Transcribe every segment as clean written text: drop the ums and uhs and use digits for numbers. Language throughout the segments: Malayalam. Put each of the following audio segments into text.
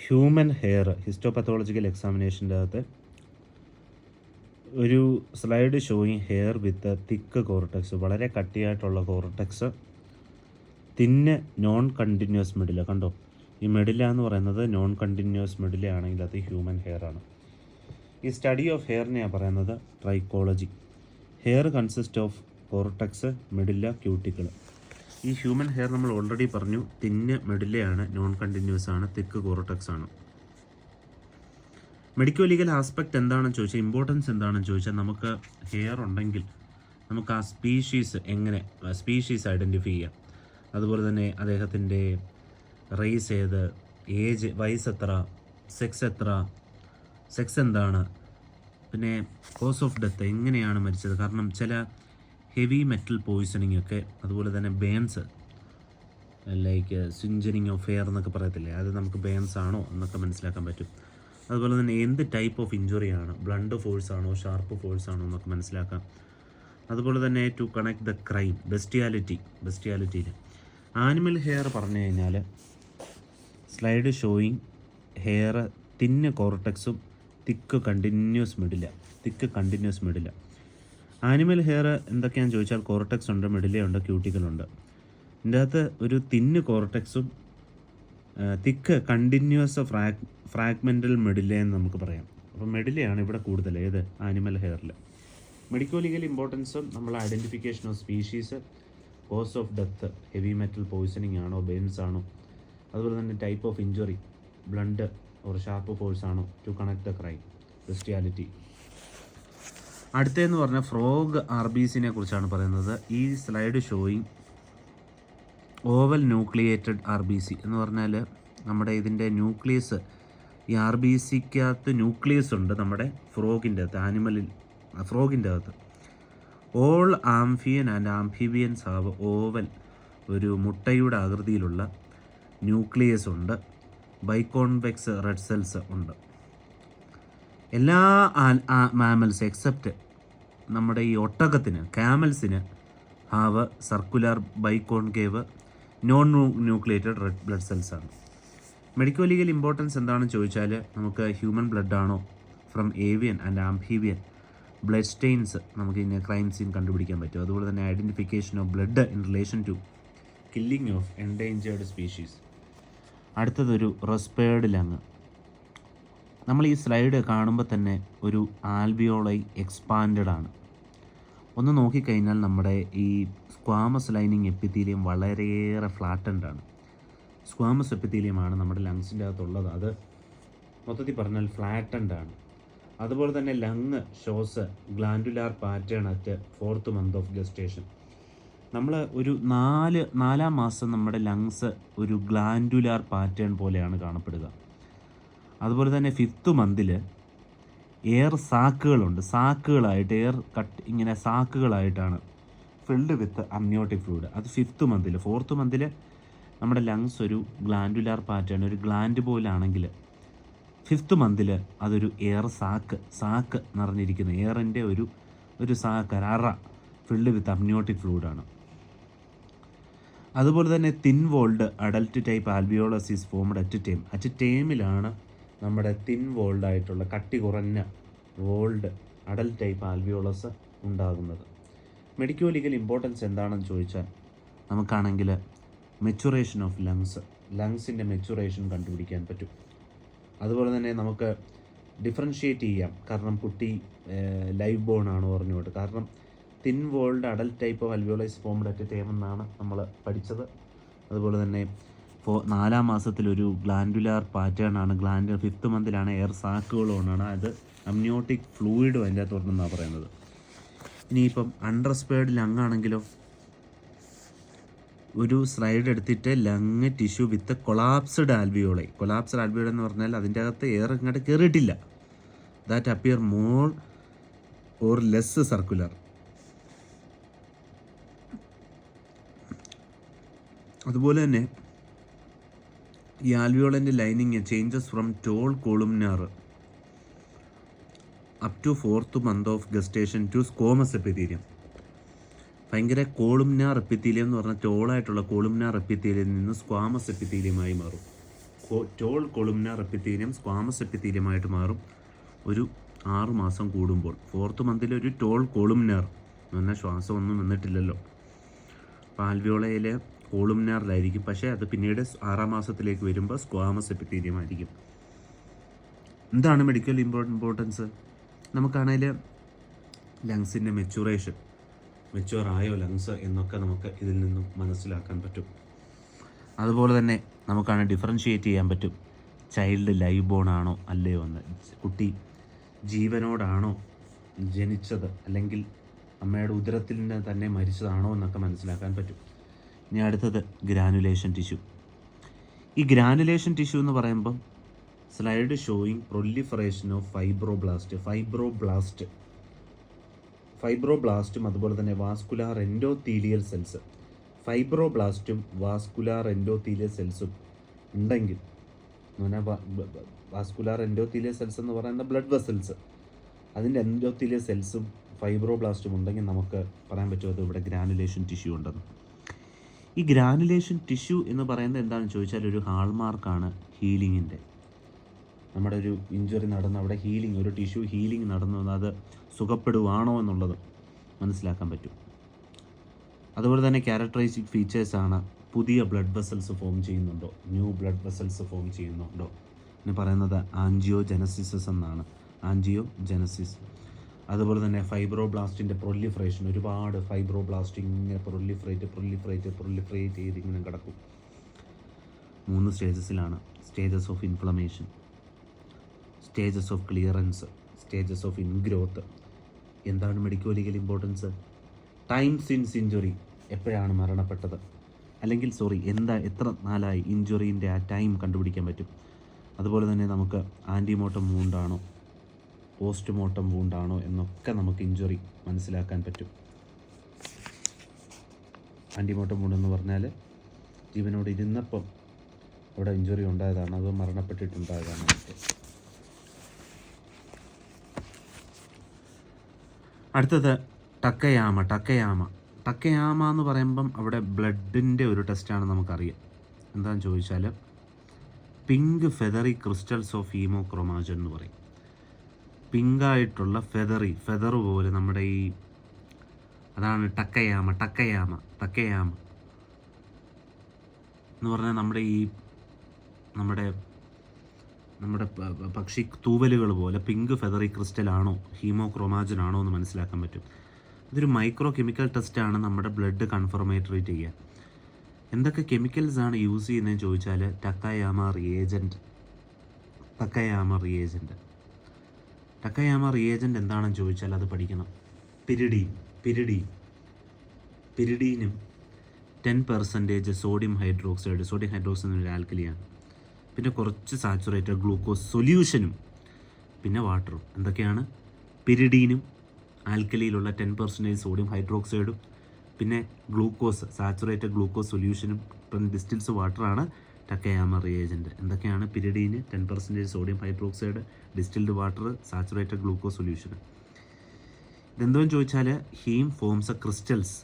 ഹ്യൂമൻ ഹെയർ ഹിസ്റ്റോപത്തോളജിക്കൽ എക്സാമിനേഷൻ്റെ അകത്ത് ഒരു സ്ലൈഡ് ഷോയിങ് ഹെയർ വിത്ത് തിക്ക് കോർട്ടെക്സ്, വളരെ കട്ടിയായിട്ടുള്ള കോർട്ടെക്സ്, തിന്ന് നോൺ കണ്ടിന്യൂസ് മെഡില. കണ്ടോ, ഈ മെഡില എന്ന് പറയുന്നത് നോൺ കണ്ടിന്യൂസ് മെഡില ആണെങ്കിൽ അത് ഹ്യൂമൻ ഹെയർ ആണ്. ഈ സ്റ്റഡി ഓഫ് ഹെയറിനെയാണ് പറയുന്നത് trichology. Hair consist of cortex, medulla, cuticle. ഈ ഹ്യൂമൻ ഹെയർ നമ്മൾ ഓൾറെഡി പറഞ്ഞു, തിന്ന് മെഡിലയാണ്, നോൺ കണ്ടിന്യൂസ് ആണ്, തിക്ക് കോർട്ടെക്സ് ആണ്. മെഡിക്കോ ലീഗൽ ആസ്പെക്റ്റ് എന്താണെന്ന് ചോദിച്ചാൽ, ഇമ്പോർട്ടൻസ് എന്താണെന്ന് ചോദിച്ചാൽ, നമുക്ക് ഹെയർ ഉണ്ടെങ്കിൽ നമുക്ക് ആ സ്പീഷീസ് ഐഡൻറ്റിഫൈ ചെയ്യാം. അതുപോലെ തന്നെ അദ്ദേഹത്തിൻ്റെ റേസ് ഏത്, ഏജ്, വയസ്സ് എത്ര, സെക്സ് എന്താണ്, പിന്നെ കോസ് ഓഫ് ഡെത്ത് എങ്ങനെയാണ് മരിച്ചത്. കാരണം ചില ഹെവി മെറ്റൽ പോയിസണിങ് ഒക്കെ, അതുപോലെ തന്നെ ബേൺസ്, ലൈക്ക് സിഞ്ചറിങ് ഓഫ് ഹെയർ എന്നൊക്കെ പറയത്തില്ലേ, അത് നമുക്ക് ബേൺസ് ആണോ എന്നൊക്കെ മനസ്സിലാക്കാൻ പറ്റും. അതുപോലെ തന്നെ എന്ത് ടൈപ്പ് ഓഫ് ഇഞ്ചുറിയാണ്, ബ്ലണ്ട് ഫോഴ്സ് ആണോ ഷാർപ്പ് ഫോഴ്സ് ആണോ എന്നൊക്കെ മനസ്സിലാക്കാം. അതുപോലെ തന്നെ ടു കണക്ട് ദ ക്രൈം, ബെസ്റ്റിയാലിറ്റിയിൽ ആനിമൽ ഹെയർ പറഞ്ഞു കഴിഞ്ഞാൽ സ്ലൈഡ് ഷോയിങ് ഹെയർ തിന്ന് കോർട്ടെക്സും thick continuous medulla. Animal hair എന്തൊക്കെയാണെന്ന് ചോദിച്ചാൽ കോർട്ടെക്സ് ഉണ്ട്, മെഡിലയുണ്ട്, ക്യൂട്ടിക്കലുണ്ട്. ഇതിൻ്റെ അകത്ത് ഒരു തിന്ന് കോർട്ടെക്സും തിക്ക് കണ്ടിന്യൂസ് ഫ്രാഗ്മെൻ്റൽ മെഡില എന്ന് നമുക്ക് പറയാം. അപ്പോൾ മെഡിലയാണ് ഇവിടെ കൂടുതൽ ഏത് ആനിമൽ ഹെയറിൽ. മെഡിക്കോ ലീഗൽ ഇമ്പോർട്ടൻസും നമ്മൾ identification of species, cause of death, heavy metal poisoning ആണോ, ബേൺസ് ആണോ, അതുപോലെ തന്നെ type of injury, blunt or sharp force ആണോ, to connect the crime, bestiality. അടുത്തതെന്ന് പറഞ്ഞാൽ ഫ്രോഗ് ആർബിസിനെ കുറിച്ചാണ് പറയുന്നത്. ഈ slide showing oval nucleated RBC എന്ന് പറഞ്ഞാൽ നമ്മുടെ ഇതിൻ്റെ ന്യൂക്ലിയസ്, ഈ RBCക്കകത്ത് ന്യൂക്ലിയസ് ഉണ്ട് നമ്മുടെ ഫ്രോഗിൻ്റെ അകത്ത്, ഫ്രോഗിൻ്റെ അകത്ത്. ഓൾ ആംഫിയൻ ആൻഡ് ആംഫിബിയൻസ് ഹാവ് ഓവൽ, ഒരു മുട്ടയുടെ ആകൃതിയിലുള്ള ന്യൂക്ലിയസ് ഉണ്ട്. ബൈക്കോൺവെക്സ് റെഡ് സെൽസ് ഉണ്ട്. എല്ലാ മാമൽസ് എക്സെപ്റ്റ് നമ്മുടെ ഈ ഒട്ടകത്തിന്, ക്യാമൽസിന് have circular biconcave non nucleated red blood cells ആണ്. മെഡിക്കോ ലീഗൽ ഇമ്പോർട്ടൻസ് എന്താണെന്ന് ചോദിച്ചാൽ, നമുക്ക് ഹ്യൂമൻ ബ്ലഡ് ആണോ, from avian and amphibian blood stains നമുക്ക് ഇന്ന് ക്രൈം സീൻ കണ്ടുപിടിക്കാൻ പറ്റും. അതുപോലെ തന്നെ identification of blood in relation to killing of endangered species. അടുത്തതൊരു റെസ്പേർഡ് ലങ്. നമ്മൾ ഈ സ്ലൈഡ് കാണുമ്പോൾ തന്നെ ഒരു ആൽവിയോളൈ എക്സ്പാൻഡഡ് ആണ്. ഒന്ന് നോക്കിക്കഴിഞ്ഞാൽ നമ്മുടെ ഈ സ്ക്വാമസ് ലൈനിങ് എപ്പിത്തീലിയം വളരെയേറെ ഫ്ലാറ്റൻഡ് ആണ്. സ്ക്വാമസ് എപ്പിത്തീലിയമാണ് നമ്മുടെ ലങ്സിൻ്റെ അകത്തുള്ളത്. അത് മൊത്തത്തിൽ പറഞ്ഞാൽ ഫ്ലാറ്റൻഡ് ആണ്. അതുപോലെ തന്നെ lung shows glandular pattern at 4th month of gestation. നമ്മൾ ഒരു 4 മാസം നമ്മുടെ ലങ്സ് ഒരു ഗ്ലാൻഡുലാർ പാറ്റേൺ പോലെയാണ് കാണപ്പെടുക. അതുപോലെ തന്നെ 5th month എയർ സാക്കുകളുണ്ട്, എയർ കട്ട് ഇങ്ങനെ സാക്കുകളായിട്ടാണ് ഫിൽഡ് വിത്ത് അമ്നിയോട്ടിക് ഫ്ലൂയിഡ്. അത് 5th month. 4th month നമ്മുടെ ലങ്സ് ഒരു ഗ്ലാൻഡുലാർ പാറ്റേൺ, ഒരു ഗ്ലാൻഡ് പോലാണെങ്കിൽ 5th month അതൊരു എയർ സാക്ക് നിറഞ്ഞിരിക്കുന്ന എയറിൻ്റെ ഒരു സാക്ക്, അറ ഫിൽഡ് വിത്ത് അമ്നിയോട്ടിക് ഫ്ലൂയിഡാണ്. അതുപോലെ തന്നെ thin walled adult type alveolus is formed at ടേമിലാണ് നമ്മുടെ തിൻ വോൾഡ് ആയിട്ടുള്ള കട്ടി കുറഞ്ഞ വോൾഡ് അഡൽട്ട് ടൈപ്പ് ആൽവിയോളസ് ഉണ്ടാകുന്നത്. മെഡിക്കോ ലീഗൽ ഇമ്പോർട്ടൻസ് എന്താണെന്ന് ചോദിച്ചാൽ, നമുക്കാണെങ്കിൽ മെച്ചുറേഷൻ ഓഫ് ലങ്സിൻ്റെ മെച്ചുറേഷൻ കണ്ടുപിടിക്കാൻ പറ്റും. അതുപോലെ തന്നെ നമുക്ക് ഡിഫറൻഷ്യേറ്റ് ചെയ്യാം, കാരണം കുട്ടി ലൈവ് ബോൺ ആണോ പറഞ്ഞുകൊണ്ട്. കാരണം thin walled adult type of alveoli formed at time എന്നാണ് നമ്മൾ പഠിച്ചത്. അതുപോലെ തന്നെ 4 മാസത്തിലൊരു ഗ്ലാൻഡുലാർ പാറ്റേൺ ആണ്, 5th month എയർ സാക്കുകളോണാണ്, അത് അമ്നിയോട്ടിക് ഫ്ലൂയിഡും അതിൻ്റെ അകത്തുണ്ടെന്നാണ് പറയുന്നത്. ഇനിയിപ്പം അൺറെസ്പേർഡ് ലങ് ആണെങ്കിലോ, ഒരു സ്ലൈഡ് എടുത്തിട്ട് lung tissue with collapsed alveoli എന്ന് പറഞ്ഞാൽ അതിൻ്റെ അകത്ത് എയർ ഇങ്ങോട്ട് കയറിയിട്ടില്ല. That appear more or less circular. അതുപോലെ തന്നെ ഈ ആൽവിയോളിൻ്റെ lining changes from tall columnar up to 4th month of gestation to squamous epithelium. ഭയങ്കര കോളുംനാർ എപ്പിത്തീലിയം എന്ന് പറഞ്ഞാൽ ടോളായിട്ടുള്ള കോളുംനാർ എപ്പിത്തീലിയം നിന്ന് സ്ക്വാമസ് എപ്പിത്തീലിയമായി മാറും. ടോൾ കൊളുമിനാർ എപ്പിത്തീലിയം സ്ക്വാമസ് എപ്പിത്തീലിയമായിട്ട് മാറും ഒരു 6 മാസം കൂടുമ്പോൾ. 4th മന്തിൽ ഒരു ടോൾ കൊളുമിനാർ എന്ന് പറഞ്ഞാൽ ശ്വാസമൊന്നും നിന്നിട്ടില്ലല്ലോ, അപ്പോൾ ആൽവിയോളയിൽ കോളുമിനാറിലായിരിക്കും. പക്ഷേ അത് പിന്നീട് 6ാം മാസത്തിലേക്ക് വരുമ്പോൾ സ്ക്വാമസ് എപ്പിത്തീലിയം ആയിരിക്കും. എന്താണ് മെഡിക്കൽ ഇമ്പോർട്ടൻസ്? നമുക്കാണെങ്കിൽ ലങ്സിൻ്റെ മെച്യൂറായോ ലങ്സ് എന്നൊക്കെ നമുക്ക് ഇതിൽ നിന്നും മനസ്സിലാക്കാൻ പറ്റും. അതുപോലെ തന്നെ നമുക്കാണ് ഡിഫറൻഷിയേറ്റ് ചെയ്യാൻ പറ്റും ചൈൽഡ് ലൈവ് ബോൺ ആണോ അല്ലയോ എന്ന്. കുട്ടി ജീവനോടാണോ ജനിച്ചത്, അല്ലെങ്കിൽ അമ്മയുടെ ഉദരത്തിൽ നിന്ന് തന്നെ മരിച്ചതാണോ എന്നൊക്കെ മനസ്സിലാക്കാൻ പറ്റും. ഇനി അടുത്തത് ഗ്രാനുലേഷൻ ടിഷ്യൂ. ഈ ഗ്രാനുലേഷൻ ടിഷ്യൂ എന്ന് പറയുമ്പം സ്ലൈഡ് ഷോയിങ് പ്രൊലിഫറേഷൻ ഓഫ് ഫൈബ്രോബ്ലാസ്റ്റും അതുപോലെ തന്നെ വാസ്കുലാർ എൻഡോത്തീലിയൽ സെൽസ്. ഫൈബ്രോബ്ലാസ്റ്റും വാസ്കുലാർ എൻഡോത്തീലിയൽ സെൽസും ഉണ്ടെങ്കിൽ, വാസ്കുലാർ എൻഡോത്തീലിയൽ സെൽസ് എന്ന് പറയുന്ന ബ്ലഡ് വെസൽസ്, അതിൻ്റെ എൻഡോത്തീലിയൽ സെൽസും ഫൈബ്രോബ്ലാസ്റ്റും ഉണ്ടെങ്കിൽ നമുക്ക് പറയാൻ പറ്റും അത് ഇവിടെ ഗ്രാനുലേഷൻ ടിഷ്യൂ ഉണ്ടെന്ന്. ഈ ഗ്രാനുലേഷൻ ടിഷ്യൂ എന്ന് പറയുന്നത് എന്താണെന്ന് ചോദിച്ചാൽ ഒരു ഹാൾമാർക്കാണ് ഹീലിങ്ങിൻ്റെ. നമ്മുടെ ഒരു ഇഞ്ചുറി നടന്നു, അവിടെ ഒരു ടിഷ്യൂ ഹീലിംഗ് നടന്നു, അത് സുഖപ്പെടുവാണോ എന്നുള്ളത് മനസ്സിലാക്കാൻ പറ്റും. അതുപോലെ തന്നെ ക്യാരക്ടറിസ്റ്റിക് ഫീച്ചേഴ്സാണ് പുതിയ ബ്ലഡ് വെസൽസ് ഫോം ചെയ്യുന്നുണ്ടോ, ന്യൂ ബ്ലഡ് വെസൽസ് ഫോം ചെയ്യുന്നുണ്ടോ എന്ന് പറയുന്നത് ആൻജിയോജനസിസ് എന്നാണ്. ആൻജിയോജനസിസ്. അതുപോലെ തന്നെ ഫൈബ്രോബ്ലാസ്റ്റിൻ്റെ പ്രൊലിഫറേഷൻ, ഒരുപാട് ഫൈബ്രോബ്ലാസ്റ്റ് ഇങ്ങനെ പ്രൊലിഫറേറ്റ് ചെയ്ത് ഇങ്ങനെ കിടക്കും. 3 സ്റ്റേജസിലാണ്: stages of inflammation, stages of clearance, stages of ingrowth. എന്താണ് medical importance? Time since injury, എപ്പോഴാണ് മരണപ്പെട്ടത്, അല്ലെങ്കിൽ എത്ര നാളായി ഇഞ്ചുറീൻ്റെ ആ ടൈം കണ്ടുപിടിക്കാൻ പറ്റും. അതുപോലെ തന്നെ നമുക്ക് ആൻറ്റിമോർട്ടം വൂണ്ടാണോ പോസ്റ്റ്മോർട്ടം വൂണ്ടാണോ എന്നൊക്കെ നമുക്ക് ഇഞ്ചുറി മനസ്സിലാക്കാൻ പറ്റും. ആൻറ്റിമോർട്ടം വൂണ്ടെന്ന് പറഞ്ഞാൽ ജീവനോട് ഇരുന്നപ്പം അവിടെ ഇഞ്ചുറി ഉണ്ടായതാണ്, അത് മരണപ്പെട്ടിട്ടുണ്ടായതാണ്. അടുത്തത് ടക്കയാമ എന്ന് പറയുമ്പം അവിടെ ബ്ലഡിൻ്റെ ഒരു ടെസ്റ്റാണ് നമുക്കറിയാം. എന്താണെന്ന് ചോദിച്ചാൽ പിങ്ക് ഫെദറി ക്രിസ്റ്റൽസ് ഓഫ് ഹീമോക്രോമാജൻ എന്ന് പറയും. പിങ്കായിട്ടുള്ള ഫെദർ പോലെ നമ്മുടെ അതാണ് ടക്കയാമ എന്ന് പറഞ്ഞാൽ നമ്മുടെ പക്ഷി തൂവലുകൾ പോലെ പിങ്ക് ഫെദറി ക്രിസ്റ്റലാണോ ഹീമോക്രോമാജൻ ആണോ എന്ന് മനസ്സിലാക്കാൻ പറ്റും. ഇതൊരു മൈക്രോ കെമിക്കൽ ടെസ്റ്റാണ് നമ്മുടെ ബ്ലഡ് കൺഫർമേറ്ററി ചെയ്യുക. എന്തൊക്കെ കെമിക്കൽസാണ് യൂസ് ചെയ്യുന്നതെന്ന് ചോദിച്ചാൽ ടക്കയാമ റിയേജൻറ്റ് എന്താണെന്ന് ചോദിച്ചാൽ അത് പഠിക്കണം. പിരിഡീനും 10% സോഡിയം ഹൈഡ്രോക്സൈഡ് എന്നൊരു ആൽക്കലിയാണ്. പിന്നെ കുറച്ച് സാച്ചുറേറ്റഡ് ഗ്ലൂക്കോസ് സൊല്യൂഷനും പിന്നെ വാട്ടറും. എന്തൊക്കെയാണ്? പിരിഡീനും ആൽക്കലിയിലുള്ള 10% സോഡിയം ഹൈഡ്രോക്സൈഡും പിന്നെ സാച്ചുറേറ്റഡ് ഗ്ലൂക്കോസ് സൊല്യൂഷനും പിന്നെ ഡിസ്റ്റിൽസ് വാട്ടറാണ് ടക്കയാമ റിയേജൻറ്റ്. എന്തൊക്കെയാണ്? Pyridine, 10% sodium hydroxide, distilled water, saturated glucose solution. ഇതെന്തോന്ന് ചോദിച്ചാൽ haem forms a crystals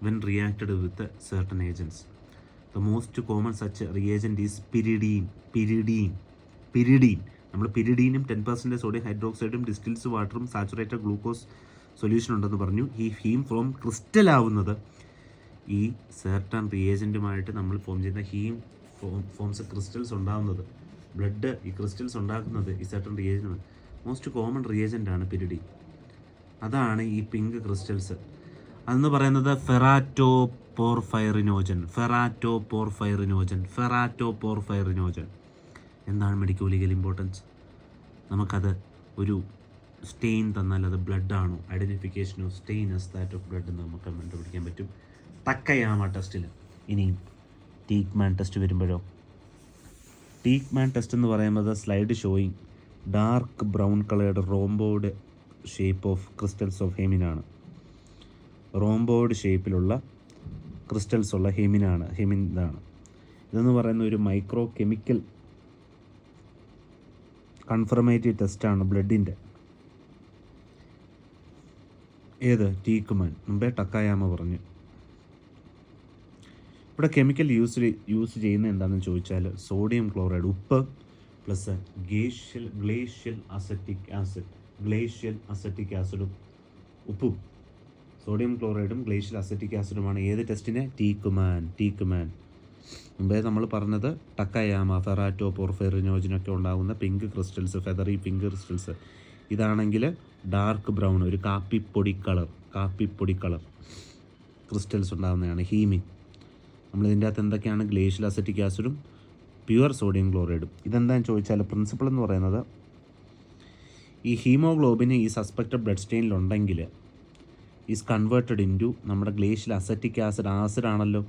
when reacted with certain agents. The most common such reagent is pyridine. നമ്മൾ പിരിഡീനും 10% സോഡിയം ഹൈഡ്രോക്സൈഡും ഡിസ്റ്റിൽസ് വാട്ടറും സാച്ചുറേറ്റഡ് ഗ്ലൂക്കോസ് സൊല്യൂഷൻ ഉണ്ടെന്ന് പറഞ്ഞു. ഈ ഹീം ക്രിസ്റ്റൽ ആവുന്നത് ഈ certain റിയേജൻറ്റുമായിട്ട് നമ്മൾ ഫോം ചെയ്യുന്ന ഫോംസ് ക്രിസ്റ്റൽസ് ഉണ്ടാകുന്നത്, ബ്ലഡ് ഈ ക്രിസ്റ്റൽസ് ഉണ്ടാക്കുന്നത് ഈ certain റിയേജൻറ്റ്. മോസ്റ്റ് കോമൺ റിയേജൻ്റാണ് പിരിഡീൻ. അതാണ് ഈ പിങ്ക് ക്രിസ്റ്റൽസ്. അതെന്ന് പറയുന്നത് ഫെറാറ്റോ പോർഫൈറിനോജൻ. എന്താണ് മെഡിക്കൽ ഇമ്പോർട്ടൻസ്? നമുക്കത് ഒരു സ്റ്റെയിൻ തന്നാൽ അത് ബ്ലഡ് ആണോ, identification of stain as that of blood എന്ന് നമുക്ക് കണ്ടുപിടിക്കാൻ പറ്റും ടക്കയാമ ടെസ്റ്റിൽ. ഇനി ടീക്മാൻ ടെസ്റ്റ് വരുമ്പോഴോ, ടീക്മാൻ ടെസ്റ്റ് എന്ന് പറയുന്നത് slide showing dark brown coloured rhomboid shape of crystals of ഹെമിനാണ്. റോംബോയ്ഡ് ഷേപ്പിലുള്ള ക്രിസ്റ്റൽസ് ഉള്ള ഹെമിനാണ്. ഇതെന്ന് പറയുന്ന ഒരു മൈക്രോ കെമിക്കൽ കൺഫർമേറ്റീവ് ടെസ്റ്റാണ് ബ്ലഡിൻ്റെ. ടീക്മാൻ മുമ്പേ ടക്കയാമ പറഞ്ഞു. ഇവിടെ കെമിക്കൽ യൂസ് ചെയ്യുന്നത് എന്താണെന്ന് ചോദിച്ചാൽ സോഡിയം ക്ലോറൈഡ് ഉപ്പ് പ്ലസ് ഗ്ലേഷ്യൽ അസറ്റിക് ആസിഡും ഉപ്പും, സോഡിയം ക്ലോറൈഡും ഗ്ലേഷ്യൽ അസറ്റിക് ആസിഡുമാണ് ഏത് ടെസ്റ്റിന്? ടീക്കുമാൻ. മുമ്പേ നമ്മൾ പറഞ്ഞത് ടക്കയാമ, ഫെറാറ്റോ, പോർഫെറിനോജിനൊക്കെ ഉണ്ടാകുന്ന pink crystals, feathery pink crystals. ഇതാണെങ്കിൽ ഡാർക്ക് ബ്രൗൺ, ഒരു കാപ്പിപ്പൊടി കളർ ക്രിസ്റ്റൽസ് ഉണ്ടാകുന്നതാണ് ഹീമിൻ. നമ്മളിതിൻ്റെ അകത്ത് എന്തൊക്കെയാണ്? ഗ്ലേഷ്യൽ അസറ്റിക് ആസിഡും പ്യുവർ സോഡിയം ക്ലോറൈഡും. ഇതെന്താണെന്ന് ചോദിച്ചാൽ പ്രിൻസിപ്പിൾ എന്ന് പറയുന്നത്, ഈ ഹീമോഗ്ലോബിന് ഈ സസ്പെക്റ്റഡ് ബ്ലഡ് സ്റ്റെയിനിലുണ്ടെങ്കിൽ ഈസ് കൺവേർട്ടഡ് ഇൻറ്റു നമ്മുടെ ഗ്ലേഷ്യൽ അസറ്റിക് ആസിഡ് ആണല്ലോ,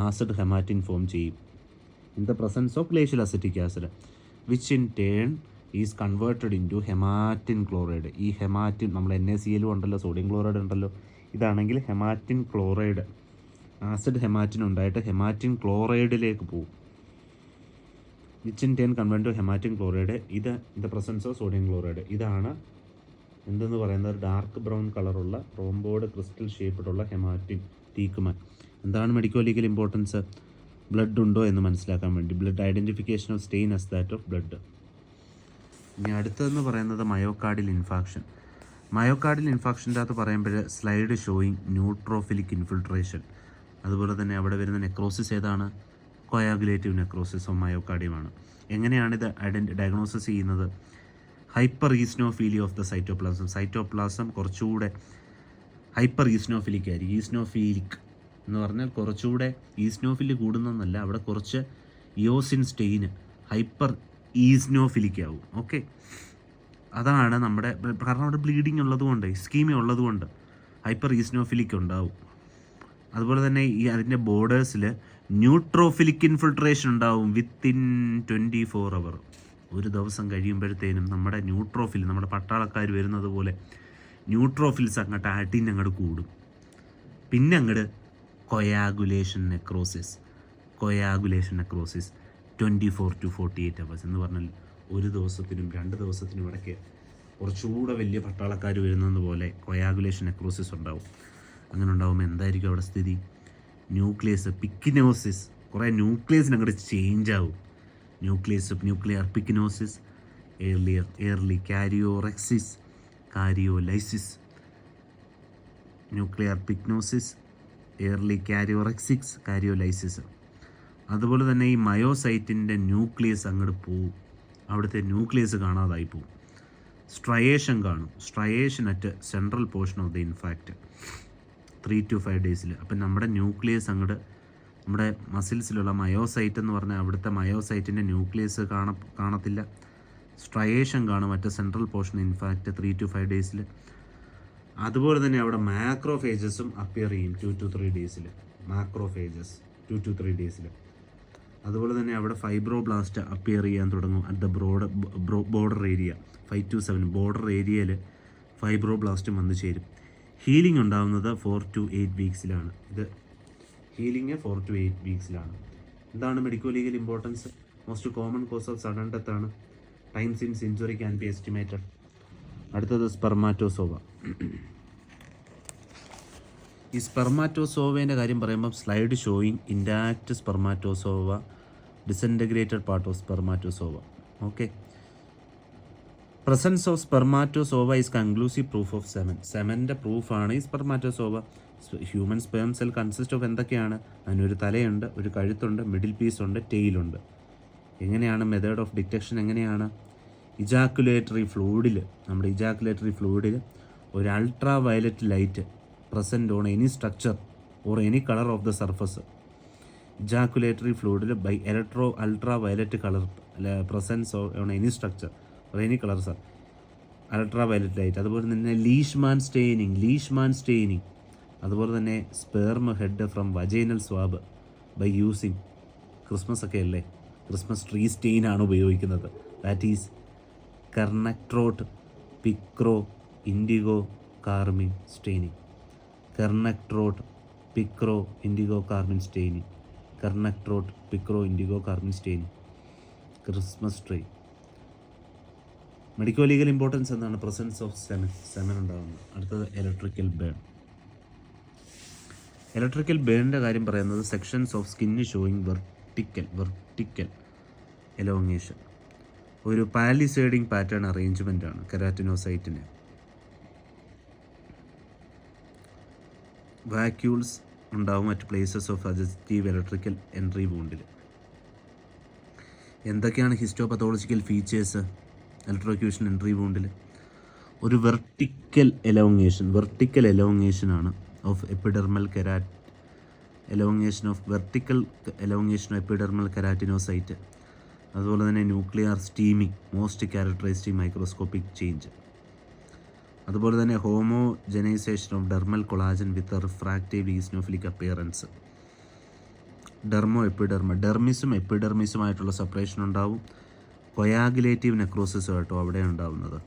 ആസിഡ് ഹെമാറ്റിൻ ഫോം ചെയ്യും in the presence of glacial acetic acid, which in turn is converted into haematin chloride. ഈ ഹെമാറ്റിൻ നമ്മൾ NaCl ഉണ്ടല്ലോ, സോഡിയം ക്ലോറൈഡ് ഉണ്ടല്ലോ, ഇതാണെങ്കിൽ ഹെമാറ്റിൻ ക്ലോറൈഡ്, ആസിഡ് ഹെമാറ്റിൻ ഉണ്ടായിട്ട് ഹെമാറ്റിൻ ക്ലോറൈഡിലേക്ക് പോകും. Which in turn convert to haematin chloride. ഇത് in the presence of sodium chloride. ഇതാണ് എന്തെന്ന് പറയുന്നത്? ഡാർക്ക് ബ്രൗൺ കളറുള്ള റോംബോഡ് ക്രിസ്റ്റൽ ഷേപ്പിലുള്ള ഹെമാറ്റിൻ ടീക്കുമാൻ. എന്താണ് മെഡിക്കോ ലീഗൽ ഇമ്പോർട്ടൻസ്? ബ്ലഡ് ഉണ്ടോ എന്ന് മനസ്സിലാക്കാൻ വേണ്ടി, blood identification of stain as that of blood. ഇനി അടുത്തതെന്ന് പറയുന്നത് മയോകാർഡിയൽ ഇൻഫാക്ഷൻ. മയോകാർഡിയൽ ഇൻഫാക്ഷൻ്റെ അകത്ത് പറയുമ്പോൾ സ്ലൈഡ് ഷോയിങ് ന്യൂട്രോഫിലിക് ഇൻഫിൽട്രേഷൻ. അതുപോലെ തന്നെ അവിടെ വരുന്ന നെക്രോസിസ് ഏതാണ്? കൊയാഗുലേറ്റീവ് നെക്രോസിസ് ഓഫ് മയോകാർഡിയമാണ്. എങ്ങനെയാണിത് ഡയഗ്നോസിസ് ചെയ്യുന്നത്? Hyper eosinophilia of the cytoplasm കുറച്ചുകൂടെ ഹൈപ്പർ ഈസ്നോഫിലിക് ആയിരിക്കും. ഈസ്നോഫീലിക് എന്ന് പറഞ്ഞാൽ കുറച്ചുകൂടെ ഈസ്നോഫിലി കൂടുന്നതെന്നല്ല, അവിടെ കുറച്ച് ഇയോസിൻ സ്റ്റെയിന് ഹൈപ്പർ ഈസ്നോഫിലിക് ആവും. ഓക്കെ, അതാണ് നമ്മുടെ, കാരണം അവിടെ ബ്ലീഡിങ് ഉള്ളതുകൊണ്ട്, ഇസ്കീമിയ ഉള്ളതുകൊണ്ട് ഹൈപ്പർ ഈസ്നോഫിലിക് ഉണ്ടാവും. അതുപോലെ തന്നെ ഈ അതിൻ്റെ ബോർഡേഴ്സിൽ ന്യൂട്രോഫിലിക് ഇൻഫിൽട്രേഷൻ ഉണ്ടാവും വിത്തിൻ 24 hour. ഒരു ദിവസം കഴിയുമ്പോഴത്തേനും നമ്മുടെ ന്യൂട്രോഫിൽ, നമ്മുടെ പട്ടാളക്കാർ വരുന്നത് പോലെ ന്യൂട്രോഫിൽസ് അങ്ങോട്ട് കൂടും. പിന്നെ അങ്ങോട്ട് കൊയാഗുലേഷൻ നെക്രോസിസ് 24 to 48 hours എന്ന് പറഞ്ഞാൽ ഒരു ദിവസത്തിനും 2 ദിവസത്തിനും ഇടയ്ക്ക് കുറച്ചുകൂടെ വലിയ പട്ടാളക്കാർ വരുന്നത് പോലെ കൊയാഗുലേഷൻ നെക്രോസിസ് ഉണ്ടാവും. അങ്ങനെ ഉണ്ടാകുമ്പോൾ എന്തായിരിക്കും അവിടെ സ്ഥിതി? പിക്കിനോസിസ്, കുറേ ന്യൂക്ലിയസിന് അങ്ങോട്ട് ചേഞ്ച് ആവും. Nuclear pyknosis, early karyolysis, nuclear pyknosis, early karyolysis. അതുപോലെ തന്നെ ഈ മയോസൈറ്റിൻ്റെ ന്യൂക്ലിയസ് അങ്ങോട്ട് പോവും, അവിടുത്തെ ന്യൂക്ലിയസ് കാണാതായി പോവും. സ്ട്രയേഷൻ കാണും, striation at central portion of the in fact 3 to 5 days. അപ്പം നമ്മുടെ ന്യൂക്ലിയസ് അങ്ങോട്ട്, നമ്മുടെ മസിൽസിലുള്ള മയോസൈറ്റ് എന്ന് പറഞ്ഞാൽ അവിടുത്തെ മയോസൈറ്റിൻ്റെ ന്യൂക്ലിയസ് കാണത്തില്ല. സ്ട്രയേഷൻ കാണും at central portion in fact 3 to 5 days. അതുപോലെ തന്നെ അവിടെ മാക്രോഫേജസും അപ്പിയർ ചെയ്യും 2 to 3 days. Macrophages 2 to 3 days. അതുപോലെ തന്നെ അവിടെ ഫൈബ്രോബ്ലാസ്റ്റ് അപ്പിയർ ചെയ്യാൻ തുടങ്ങും at the border area 5 to 7 border ഏരിയയിൽ ഫൈബ്രോബ്ലാസ്റ്റും വന്നു ചേരും. ഹീലിംഗ് ഉണ്ടാകുന്നത് 4 to 8 weeks. ഇത് ഹീലിംഗ് 4 to 8 weeks. എന്താണ് medico legal importance? Most common cause of sudden death ആണ്. Time since injury can be estimated. അടുത്തത് സ്പെർമാറ്റോസോവ. ഈ സ്പെർമാറ്റോസോവേൻ്റെ കാര്യം പറയുമ്പം slide showing intact spermatozoa, disintegrated part of spermatozoa. Okay, presence of spermatozoa is conclusive proof of സെമൻ്റെ പ്രൂഫാണ് ഈ spermatozoa. Human sperm cell consist of എന്തൊക്കെയാണ്? അതിനൊരു തലയുണ്ട്, ഒരു കഴുത്തുണ്ട്, മിഡിൽ പീസുണ്ട്, ടെയിലുണ്ട്. എങ്ങനെയാണ് മെത്തേഡ് ഓഫ് ഡിറ്റക്ഷൻ? എങ്ങനെയാണ്? ഇജാക്കുലേറ്ററി ഫ്ലൂയിഡിൽ, നമ്മുടെ ഇജാക്കുലേറ്ററി ഫ്ലൂയിഡിൽ ഒരു ultraviolet light present on any structure or any colour of the surface. Ejaculatory ഫ്ലൂയിഡിൽ by ultraviolet colour presence on any structure or any colour ultraviolet light. അതുപോലെ തന്നെ ലീഷ്മാൻ സ്റ്റെയിനിങ്. അതുപോലെ തന്നെ sperm head from vaginal swab by using, Christmas ഒക്കെ അല്ലേ, ക്രിസ്മസ് ട്രീ സ്റ്റെയിനാണ് ഉപയോഗിക്കുന്നത്. That is Kernechtrot picro indigo carmine staining. Kernechtrot picro indigo carmine staining, Christmas tree. Medico legal importance എന്താണ്? പ്രസൻസ് ഓഫ് സെമൻ ഉണ്ടാകുന്നത്. അടുത്തത് ഇലക്ട്രിക്കൽ ബേൺ. ഇലക്ട്രിക്കൽ ബേണിൻ്റെ കാര്യം പറയുന്നത് sections of skin showing vertical elongation, ഒരു പാലിസേഡിങ് പാറ്റേൺ അറേഞ്ച്മെൻ്റ് ആണ് കെരാറ്റിനോസൈറ്റിന്. വാക്യൂൾസ് ഉണ്ടാവും at places of suggestive electrical entry വൂണ്ടിൽ. എന്തൊക്കെയാണ് ഹിസ്റ്റോപത്തോളജിക്കൽ ഫീച്ചേഴ്സ് ഇലക്ട്രോക്യൂഷൻ എൻട്രി വൂണ്ടിൽ? ഒരു വെർട്ടിക്കൽ എലോങ്ങേഷനാണ് ഓഫ് എപ്പിഡെർമൽ എപ്പിഡെർമൽ കെരാറ്റിനോസൈറ്റ്. അതുപോലെ തന്നെ nuclear streaming, most characteristic microscopic change. അതുപോലെ തന്നെ homogenisation of dermal collagen with refractive eosinophilic appearance. ഡെർമിസും എപ്പിഡെർമിസുമായിട്ടുള്ള സെപ്പറേഷൻ ഉണ്ടാവും. കൊയാഗുലേറ്റീവ് നെക്രോസിസുമായിട്ടും അവിടെ ഉണ്ടാവുന്നത്.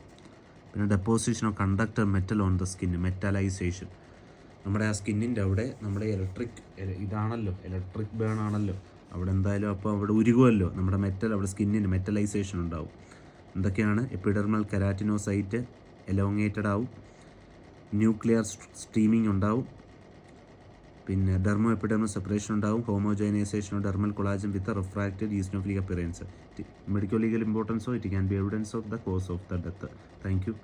പിന്നെ deposition of conductor metal on the skin, metallisation. നമ്മുടെ ആ സ്കിന്നിൻ്റെ അവിടെ നമ്മുടെ ഇലക്ട്രിക് ബേൺ ആണല്ലോ, അവിടെ എന്തായാലും അപ്പോൾ അവിടെ ഉരുകുമല്ലോ നമ്മുടെ മെറ്റൽ, അവിടെ സ്കിന്നിന് മെറ്റലൈസേഷൻ ഉണ്ടാവും. എന്തൊക്കെയാണ്? എപ്പിഡെർമൽ കെരാറ്റിനോസൈറ്റ് എലോങ്ങേറ്റഡ് ആവും, ന്യൂക്ലിയർ സ്റ്റീമിംഗ് ഉണ്ടാവും, പിന്നെ ഡെർമോ എപ്പിഡെർമൽ സെപ്പറേഷൻ ഉണ്ടാവും, homogenisation of dermal collagen with refracted eosinophilic appearance. Medical legal importance of it can be evidence of the cause of the death. Thank U.